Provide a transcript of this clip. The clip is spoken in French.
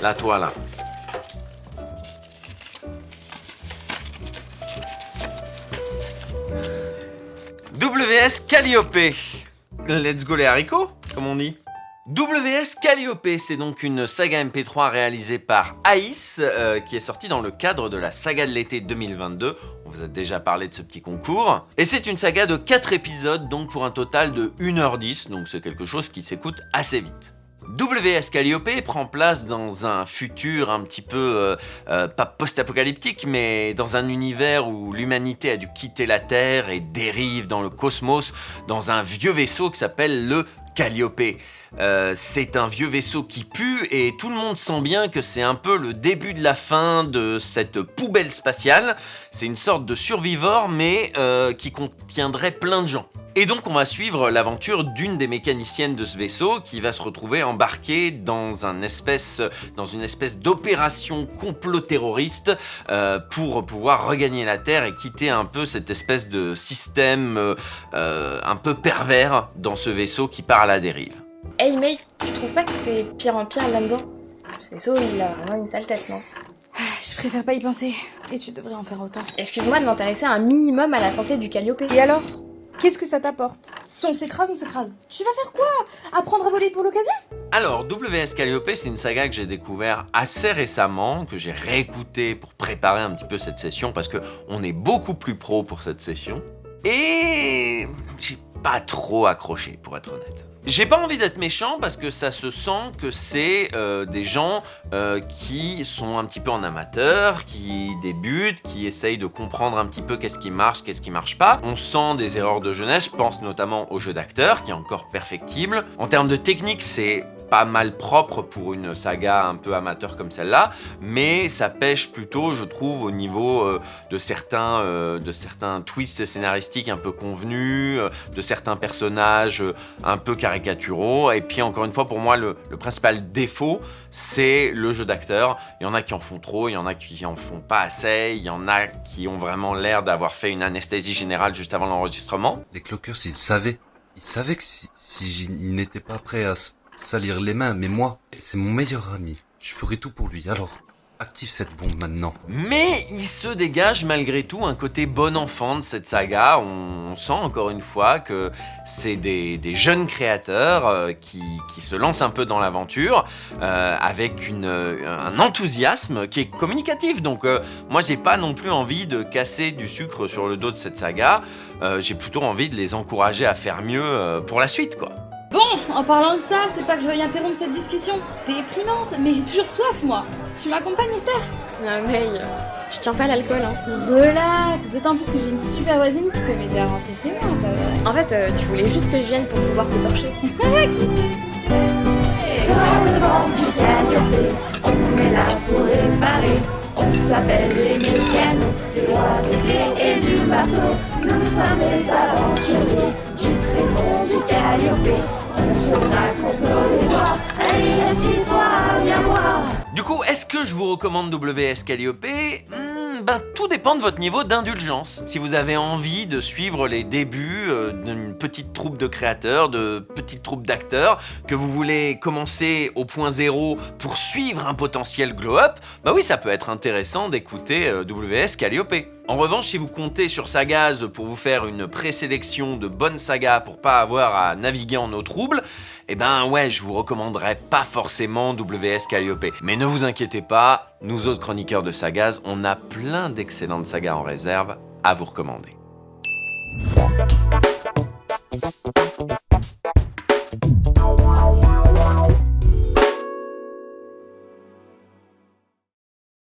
la toile. WS Calliope. Let's go les haricots, comme on dit. WS Calliope, c'est donc une saga MP3 réalisée par Aïs, qui est sortie dans le cadre de la saga de l'été 2022. On vous a déjà parlé de ce petit concours. Et c'est une saga de 4 épisodes, donc pour un total de 1h10, donc c'est quelque chose qui s'écoute assez vite. WS Calliope prend place dans un futur un petit peu, pas post-apocalyptique, mais dans un univers où l'humanité a dû quitter la Terre et dérive dans le cosmos dans un vieux vaisseau qui s'appelle le Calliope. C'est un vieux vaisseau qui pue et tout le monde sent bien que c'est un peu le début de la fin de cette poubelle spatiale. C'est une sorte de survivor mais qui contiendrait plein de gens. Et donc on va suivre l'aventure d'une des mécaniciennes de ce vaisseau qui va se retrouver embarquée dans une espèce d'opération complot terroriste pour pouvoir regagner la Terre et quitter un peu cette espèce de système un peu pervers dans ce vaisseau qui part à la dérive. Hey mec, tu trouves pas que c'est pire en pire là-dedans? Ce vaisseau, il a vraiment une sale tête, non? Je préfère pas y penser. Et tu devrais en faire autant. Excuse-moi de m'intéresser un minimum à la santé du Calliope. Et alors? Qu'est-ce que ça t'apporte? Si on s'écrase, on s'écrase. Tu vas faire quoi? Apprendre à voler pour l'occasion? Alors, WS Calliope, c'est une saga que j'ai découvert assez récemment, que j'ai réécouté pour préparer un petit peu cette session, parce que on est beaucoup plus pro pour cette session. Et j'ai pas trop accroché, pour être honnête. J'ai pas envie d'être méchant parce que ça se sent que c'est des gens qui sont un petit peu en amateur, qui débutent, qui essayent de comprendre un petit peu qu'est-ce qui marche pas. On sent des erreurs de jeunesse, je pense notamment au jeu d'acteur qui est encore perfectible. En termes de technique, c'est pas mal propre pour une saga un peu amateur comme celle-là, mais ça pêche plutôt, je trouve, au niveau de certains twists scénaristiques un peu convenus, de certains personnages un peu caricaturaux, et puis encore une fois, pour moi, le principal défaut, c'est le jeu d'acteur. Il y en a qui en font trop, il y en a qui en font pas assez, il y en a qui ont vraiment l'air d'avoir fait une anesthésie générale juste avant l'enregistrement. Les Clockers, ils savaient que si ils n'étaient pas prêts à salir les mains, mais moi, c'est mon meilleur ami. Je ferai tout pour lui, alors active cette bombe maintenant. Mais il se dégage malgré tout un côté bon enfant de cette saga. On sent encore une fois que c'est des jeunes créateurs qui se lancent un peu dans l'aventure avec un enthousiasme qui est communicatif. Donc moi j'ai pas non plus envie de casser du sucre sur le dos de cette saga. J'ai plutôt envie de les encourager à faire mieux pour la suite, quoi. Bon, en parlant de ça, c'est pas que je veuille interrompre cette discussion déprimante, mais j'ai toujours soif, moi. Tu m'accompagnes, Esther? Ah mec, tu tiens pas à l'alcool, hein. Relax, d'autant plus que j'ai une super voisine qui peut m'aider à rentrer chez moi, pas vrai? En fait, tu voulais juste que je vienne pour pouvoir te torcher. Qui sait? Dans le vent du Calliope, on est là pour réparer. On s'appelle les mécanos, les rois des clés et du bateau. Nous sommes les aventuriers du tréfonds du Calliope. On se raconte nos mémoires, allez assis-toi, viens voir. Du coup, est-ce que je vous recommande WS Calliope? Tout dépend de votre niveau d'indulgence. Si vous avez envie de suivre les débuts d'une petite troupe de créateurs, de petite troupe d'acteurs, que vous voulez commencer au point zéro pour suivre un potentiel glow-up, bah oui, ça peut être intéressant d'écouter WS Calliope. En revanche, si vous comptez sur Sagaz pour vous faire une présélection de bonnes sagas pour pas avoir à naviguer en eau trouble, eh ben ouais, je vous recommanderais pas forcément WS Calliope. Mais ne vous inquiétez pas, nous autres chroniqueurs de Sagaz, on a plein d'excellentes sagas en réserve à vous recommander.